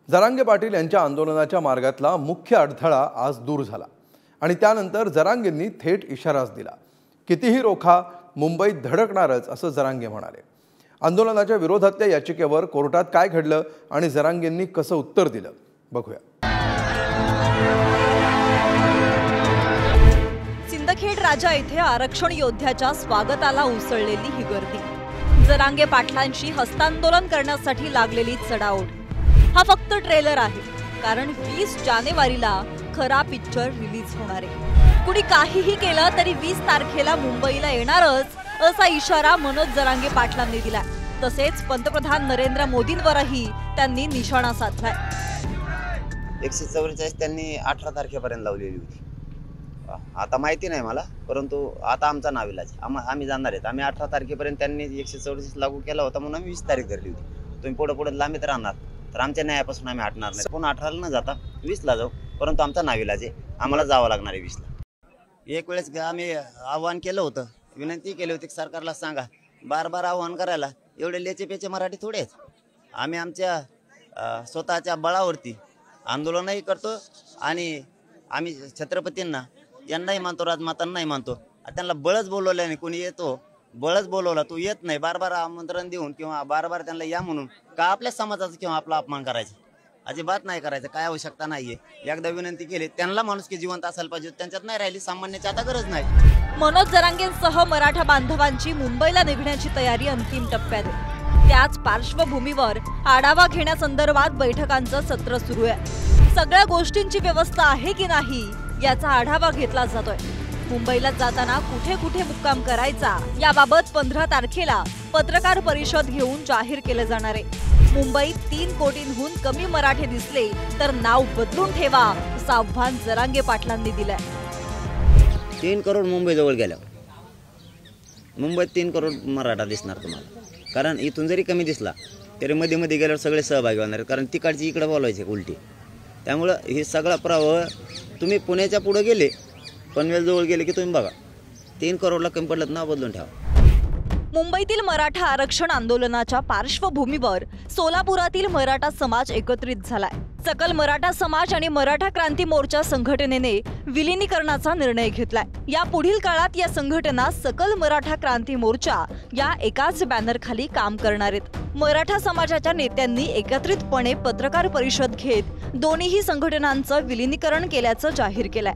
जरांगे पाटील यांच्या आंदोलनाच्या मार्गातला मुख्य अडथळा आज दूर झाला आणि त्यानंतर जरांगेंनी थेट इशाराच दिला, कितीही रोखा, मुंबईत धडकणारच असं जरांगे म्हणाले। आंदोलनाच्या विरोधातल्या याचिकेवर कोर्टात काय घडलं आणि जरांगेंनी कसं उत्तर दिलं बघूया। सिंदखेड राजा येथे आरक्षण योद्ध्याच्या स्वागताला उसळलेली ही गर्दी, जरांगे पाटलांशी हस्तांदोलन करण्यासाठी लागलेली चढाओढ। हा फक्त ट्रेलर आहे, कारण 20 जानेवारीला खरा पिक्चर रिलीज होणार आहे। कुणी काहीही केलं तरी 20 तारखेला मुंबईला येणारच असा इशारा मनोज जरांगे पाटलांनी दिला। तसेच पंतप्रधान नरेंद्र मोदींवरही त्यांनी निशाणा साधलाय। 144 त्यांनी 18 तारखेपर्यंत लावलेली होती। आता माहिती नाही मला, परंतु आता आमचा नाविलाज आम्ही जाणार आहेत। आम्ही 18 तारखेपर्यंत त्यांनी 144 लागू केला होता म्हणून आम्ही 20 तारीख धरली होती। तुम्ही पुढे लांबीत राहणार तर आमच्या न्यायापासून आम्ही हटणार नाही। पण 18ला न जाता 20ला जाऊ, परंतु आमचा नाविलाज आहे, आम्हाला जावं लागणार आहे 20ला। एक वेळेस आम्ही आव्हान केलं होतं, विनंती केली होती की सरकारला सांगा, बार आव्हान करायला एवढे लेचे पेचे मराठी थोडे आहेत। आम्ही आमच्या स्वतःच्या बळावरती आंदोलनही करतो आणि आम्ही छत्रपतींना यांनाही मानतो, राजमातांनाही मानतो। त्यांना बळच बोलवल्याने कोणी येतो, बळच बोलवला तू येत नाही, बार आमंत्रण देऊन किंवा बार त्यांना या म्हणून का आपल्या समाजाचा किंवा आपला अपमान करायचा? अजिबात नाही करायचं, काय आवश्यकता नाहीये। एकदा विनंती केली, त्यांना माणूस की जिवंत असायला पाहिजे, त्यांच्यात नाही राहिली, सामान्याची आता गरज नाही। मनोज जरांगेंसह मराठा बांधवांची मुंबईला निघण्याची तयारी अंतिम टप्प्यात आहे। त्याच पार्श्वभूमीवर आढावा घेण्यासंदर्भात बैठकांचं सत्र सुरू आहे। सगळ्या गोष्टींची व्यवस्था आहे की नाही याचा आढावा घेतला जातोय। मुंबईला जाताना कुठे कुठे मुक्काम करायचा याबाबत 15 तारखेला पत्रकार परिषद घेऊन जाहीर केले जाणार आहे। मुंबईत 3 कोटींहून कमी मराठे दिसले तर नाव बदलून ठेवा असं आव्हान जरांगे पाटलांनी दिलंय। 3 करोड मुंबई जवळ गेल्यावर मुंबईत 3 करोड मराठा दिसणार तुम्हाला, कारण इथून जरी कमी दिसला तरी मध्ये गेल्यावर सगळे सहभागी होणार आहेत, कारण तिकडची इकडे बोलायचे उलटी। त्यामुळं हे सगळा प्रवाह तुम्ही पुण्याच्या पुढे गेले, पनवेल जवळ गेले की तुम्ही बघा 3 करोडला कमी पडलं, नाव बदलून ठेवा। मुंबईतील मराठा आरक्षण आंदोलनाच्या पार्श्वभूमीवर सोलापुरातील मराठा समाज एकत्रित झालाय। सकल मराठा समाज आणि मराठा क्रांती मोर्चा संघटनेने विलीनीकरणाचा निर्णय घेतलाय। या पुढील काळात या संघटना सकल मराठा क्रांती मोर्चा या एकाच बॅनर खाली काम करणार आहेत। मराठा समाजाच्या नेत्यांनी एकत्रितपणे पत्रकार परिषद घेत दोन्ही संघटनांचं विलीनीकरण केल्याचं जाहीर केलंय।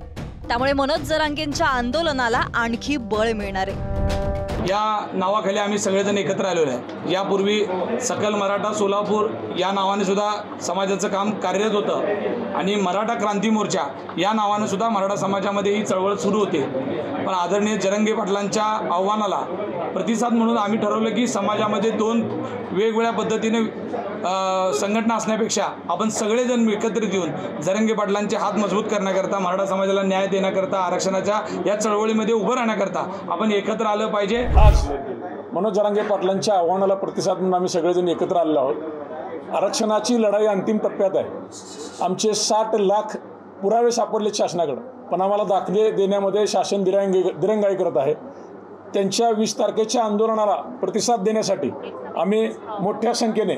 त्यामुळे मनोज जरांगेंच्या आंदोलनाला आणखी बळ मिळणार आहे। या नावाखाली आम्ही सगळेजण एकत्र आलेलो आहे। यापूर्वी सकल मराठा सोलापूर या नावाने सुद्धा समाजाचं काम कार्यरत होतं आणि मराठा क्रांती मोर्चा या नावाने सुद्धा मराठा समाजामध्ये ही चळवळ सुरू होती। पण आदरणीय जरांगे पाटलांच्या आव्हानाला प्रतिसाद म्हणून आम्ही ठरवलं की समाजामध्ये 2 वेगवेगळ्या पद्धतीने संघटना असण्यापेक्षा आपण सगळेजण एकत्रित येऊन जरांगे पाटलांचे हात मजबूत करण्याकरता, मराठा समाजाला न्याय देण्याकरता, आरक्षणाच्या या चळवळीमध्ये उभं राहण्याकरता आपण एकत्र आलं पाहिजे। आज मनोज जरांगे पाटलांच्या आव्हानाला प्रतिसाद म्हणून आम्ही सगळेजण एकत्र आलेलो आहोत। आरक्षणाची लढाई अंतिम टप्प्यात आहे। आमचे 60 लाख पुरावे सापडले शासनाकडे, पण आम्हाला दाखले देण्यामध्ये शासन दिरंगाई करत आहे। त्यांच्या 20 तारखेच्या आंदोलनाला प्रतिसाद देण्यासाठी आम्ही मोठ्या संख्येने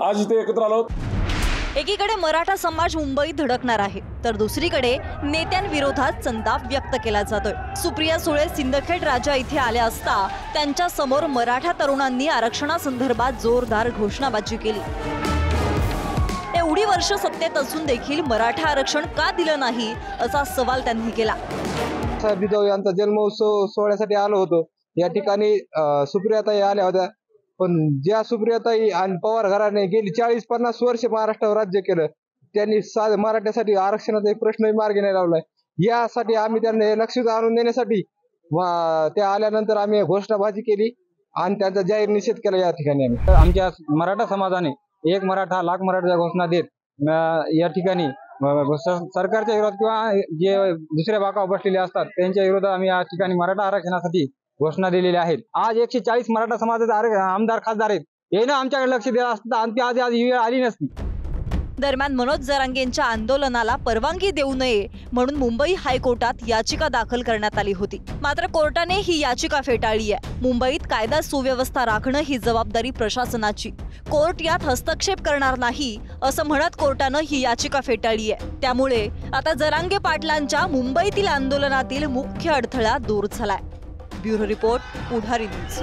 आज इथे एकत्र आलो आहोत। एकीकडे मराठा समाज मुंबईत धडकणार आहे, तर दुसरीकडे नेत्यांविरोधात संताप व्यक्त केला जातोय। सुप्रिया सुळे सिंदखेड राजा इथे आल्या असता त्यांच्या समोर मराठा तरुणांनी आरक्षणासंदर्भात जोरदार घोषणाबाजी केली। एवढी वर्ष सत्तेत असून देखील मराठा आरक्षण का दिलं नाही असा सवाल त्यांनी केला। बिदव यांचा जन्मोत्सव सोहळ्यासाठी आलो होतो। या ठिकाणी सुप्रियाताई आल्या होत्या, पण ज्या सुप्रियाताई आणि पवार घराने गेली 40-50 वर्ष महाराष्ट्रावर राज्य केलं, त्यांनी मराठ्यासाठी आरक्षणाचा एक प्रश्नही मार्गी नाही लावलाय। यासाठी आम्ही त्यांना लक्षात आणून देण्यासाठी त्या आल्यानंतर आम्ही घोषणाबाजी केली आणि त्यांचा जाहीर निषेध केला। या ठिकाणी आम्ही आमच्या मराठा समाजाने 1 मराठा लाख मराठा घोषणा देत या ठिकाणी सरकारच्या विरोधात किंवा जे दुसऱ्या बाकावर बसलेले असतात त्यांच्या विरोधात आम्ही या ठिकाणी मराठा आरक्षणासाठी घोषणा दिलेल्या आहेत। आज 140 मराठा समाजाचे आमदार खासदार आहेत, हे ना आमच्याकडे लक्ष दिलं असतं आणि ती आज ही वेळ आली नसती। दरम्यान मनोज जरांगेंच्या आंदोलनाला परवानगी देऊ नये म्हणून मुंबई हायकोर्टात याचिका दाखल करण्यात आली होती, मात्र कोर्टाने ही याचिका फेटाळली आहे। मुंबईत कायदा सुव्यवस्था राखणं ही जबाबदारी प्रशासनाची, कोर्ट यात हस्तक्षेप करणार नाही असं म्हणत कोर्टानं ही याचिका फेटाळली आहे। त्यामुळे आता जरांगे पाटलांच्या मुंबईतील आंदोलनातील मुख्य अडथळा दूर झालाय। ब्युरो रिपोर्ट, पुढारी न्यूज।